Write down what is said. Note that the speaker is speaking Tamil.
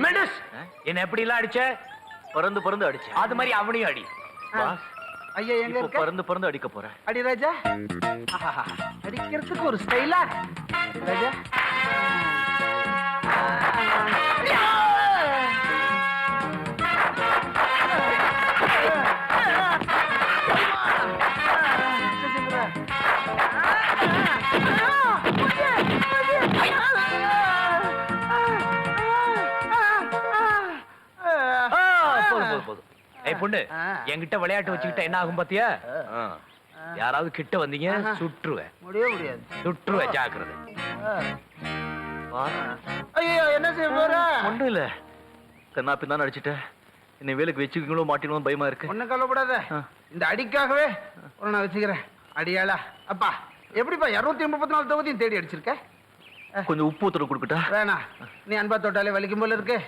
ட்ரிமெண்டஸ். என்ன எப்படி எல்லாம் அடிச்ச? பறந்து பறந்து அடிச்ச. அது மாதிரி அவனையும் அடி. ஐயா எங்க இப்போ இருக்க? பறந்து பறந்து அடிக்க போறேன். அடி ராஜா. அடிக்கிறதுக்கு ஒரு ஸ்டைலா ராஜா. போதும். ஏய் பொண்ணு, என்கிட்ட விளையாட்டு வச்சுக்கிட்ட என்ன ஆகும் பாத்தியா? யாராவது கிட்ட வந்தீங்க சுட்டுருவேன். முடியாது. சுட்டுருவேன், ஜாக்கிரதை. ஐயோ என்ன செய்ய போற? ஒண்ணும் இல்ல, கண்ணா பின்னா அடிச்சுட்ட. என்னை வேலைக்கு வச்சுக்கீங்களோ மாட்டினோ பயமா இருக்கு. ஒன்னும் கவலைப்படாத. இந்த அடிக்காகவே ஒரு நான் வச்சுக்கிறேன். அடியாளா அப்பா, எப்படிப்பா 234 தொகுதியும் தேடி அடிச்சிருக்க? கொஞ்சம் உப்பு ஊத்துற கொடுக்கட்டா? வேணா, நீ அன்பா தொட்டாலே வலிக்கும் போல இருக்கு.